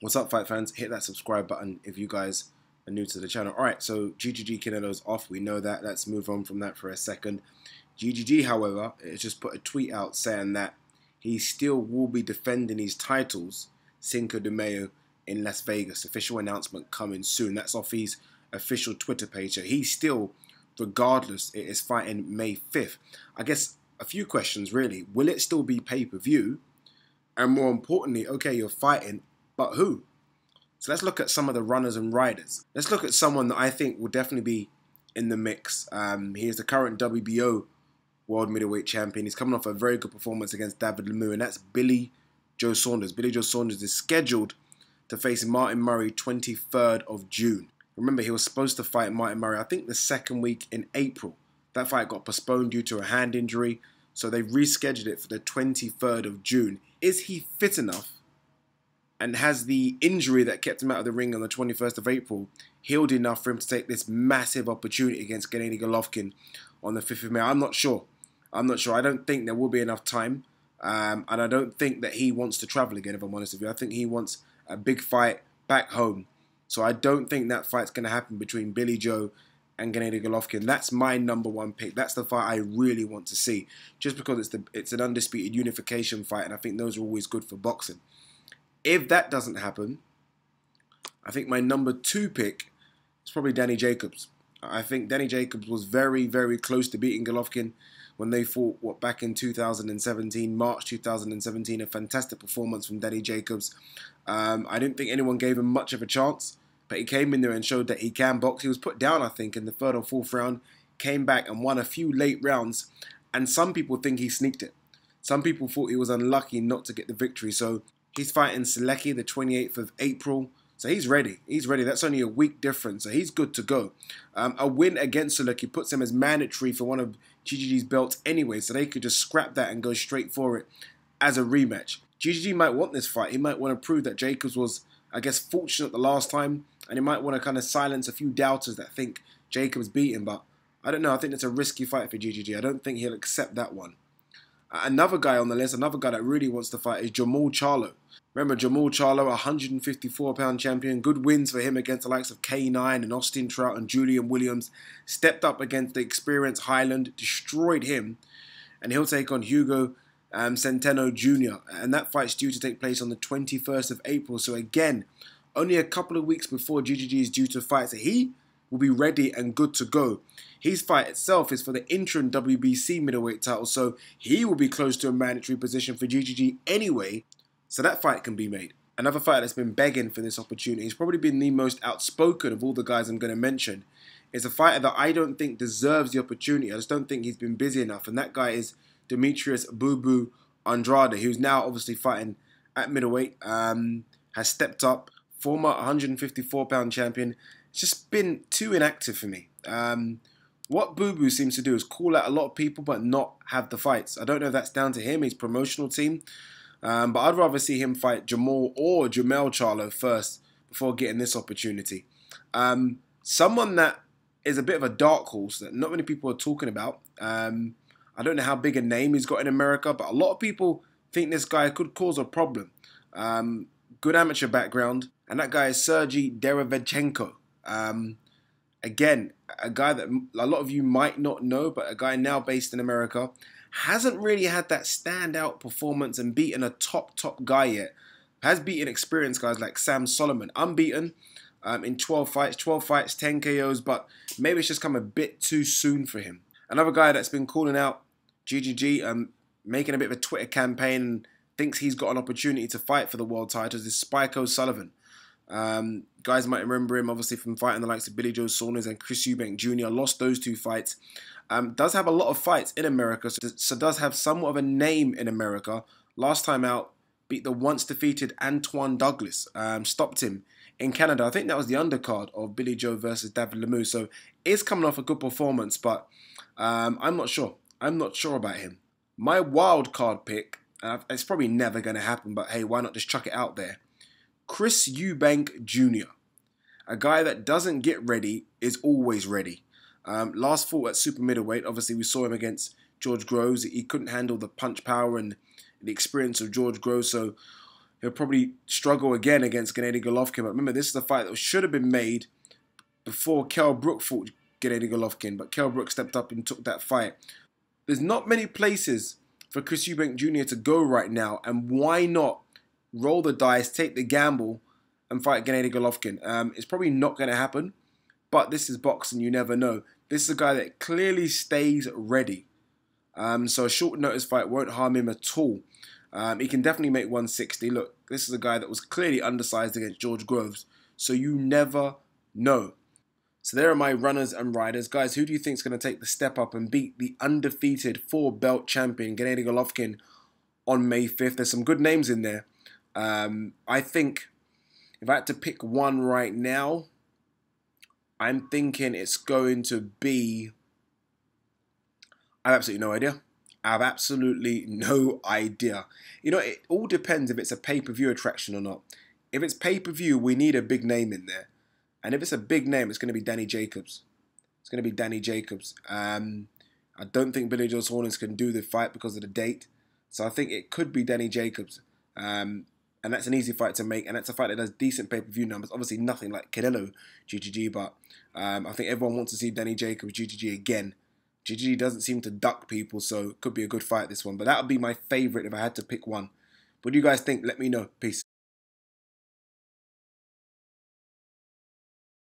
What's up, fight fans? Hit that subscribe button if you guys are new to the channel. Alright, so GGG Canelo's off. We know that. Let's move on from that for a second. GGG, however, has just put a tweet out saying that he still will be defending his titles Cinco de Mayo in Las Vegas. Official announcement coming soon. That's off his official Twitter page. So he still, regardless, it is fighting May 5th. I guess a few questions really. Will it still be pay-per-view? And more importantly, okay, you're fighting, but who? So let's look at some of the runners and riders. Let's look at someone that I think will definitely be in the mix. He is the current WBO World Middleweight Champion. He's coming off a very good performance against David Lemieux, and that's Billy Joe Saunders. Billy Joe Saunders is scheduled to face Martin Murray 23rd of June. Remember, he was supposed to fight Martin Murray, I think the second week in April. That fight got postponed due to a hand injury, so they've rescheduled it for the 23rd of June. Is he fit enough? And has the injury that kept him out of the ring on the 21st of April healed enough for him to take this massive opportunity against Gennady Golovkin on the 5th of May? I'm not sure. I don't think there will be enough time. And I don't think that he wants to travel again, if I'm honest with you. I think he wants a big fight back home. So I don't think that fight's going to happen between Billy Joe and Gennady Golovkin. That's my #1 pick. That's the fight I really want to see. Just because it's an undisputed unification fight, and I think those are always good for boxing. If that doesn't happen, I think my #2 pick is probably Danny Jacobs. I think Danny Jacobs was very, very close to beating Golovkin when they fought, back in 2017, March 2017. A fantastic performance from Danny Jacobs. I didn't think anyone gave him much of a chance, but he came in there and showed that he can box. He was put down, I think, in the 3rd or 4th round, came back and won a few late rounds, and some people think he sneaked it. Some people thought he was unlucky not to get the victory, so he's fighting Selecki the 28th of April. So he's ready. He's ready. That's only a week difference. So he's good to go. A win against Selecki puts him as mandatory for one of GGG's belts anyway. So they could just scrap that and go straight for it as a rematch. GGG might want this fight. He might want to prove that Jacobs was, I guess, fortunate the last time. And he might want to kind of silence a few doubters that think Jacobs beat him. But I don't know. I think it's a risky fight for GGG. I don't think he'll accept that one. Another guy on the list, another guy that really wants to fight is Jamal Charlo. Remember, Jamal Charlo, 154-pound champion. Good wins for him against the likes of K9 and Austin Trout and Julian Williams. Stepped up against the experienced Highland, destroyed him. And he'll take on Hugo Centeno Jr. And that fight's due to take place on the 21st of April. So again, only a couple of weeks before GGG is due to fight. So he will be ready and good to go. His fight itself is for the interim WBC middleweight title, so he will be close to a mandatory position for GGG anyway, so that fight can be made. Another fighter that's been begging for this opportunity, he's probably been the most outspoken of all the guys I'm going to mention, is a fighter that I don't think deserves the opportunity. I just don't think he's been busy enough, and that guy is Demetrius Boo Boo Andrade, who's now obviously fighting at middleweight, has stepped up, former 154-pound champion. It's just been too inactive for me. What Boo Boo seems to do is call out a lot of people but not have the fights. I don't know if that's down to him, his promotional team. But I'd rather see him fight Jamal or Jamel Charlo first before getting this opportunity. Someone that is a bit of a dark horse that not many people are talking about. I don't know how big a name he's got in America, but a lot of people think this guy could cause a problem. Good amateur background, and that guy is Sergey Derevchenko. Again, a guy that a lot of you might not know, but a guy now based in America, hasn't really had that standout performance and beaten a top guy yet. Has beaten experienced guys like Sam Solomon, unbeaten in 12 fights, 10 KOs, but maybe it's just come a bit too soon for him. Another guy that's been calling out GGG, making a bit of a Twitter campaign and thinks he's got an opportunity to fight for the world titles is Spike O'Sullivan. Guys might remember him obviously from fighting the likes of Billy Joe Saunders and Chris Eubank Jr. Lost those 2 fights. Does have a lot of fights in America, so does have somewhat of a name in America. Last time out, beat the once defeated Antoine Douglas. Stopped him in Canada. I think that was the undercard of Billy Joe versus David Lemieux. So is coming off a good performance, but I'm not sure. I'm not sure about him. My wild card pick, it's probably never going to happen, but hey, why not just chuck it out there? Chris Eubank Jr. A guy that doesn't get ready is always ready. Last fought at super middleweight, obviously we saw him against George Groves. He couldn't handle the punch power and the experience of George Groves, so he'll probably struggle again against Gennady Golovkin. But remember, this is a fight that should have been made before Kell Brook fought Gennady Golovkin. But Kell Brook stepped up and took that fight. There's not many places for Chris Eubank Jr. to go right now. And why not roll the dice, take the gamble, and fight Gennady Golovkin? It's probably not going to happen. But this is boxing, you never know. This is a guy that clearly stays ready. So a short notice fight won't harm him at all. He can definitely make 160. Look, this is a guy that was clearly undersized against George Groves. So you never know. So there are my runners and riders. Guys, who do you think is going to take the step up and beat the undefeated 4-belt champion, Gennady Golovkin, on May 5th? There's some good names in there. I think if I had to pick one right now, I'm thinking it's going to be... I have absolutely no idea. I have absolutely no idea. You know, it all depends if it's a pay-per-view attraction or not. If it's pay-per-view, we need a big name in there. And if it's a big name, it's going to be Danny Jacobs. It's going to be Danny Jacobs. I don't think Billy Joe Saunders can do the fight because of the date. So I think it could be Danny Jacobs. And that's an easy fight to make. And that's a fight that does decent pay-per-view numbers. Obviously nothing like Canelo GGG. But I think everyone wants to see Danny Jacobs GGG again. GGG doesn't seem to duck people. So it could be a good fight, this one. But that would be my favourite if I had to pick one. What do you guys think? Let me know. Peace.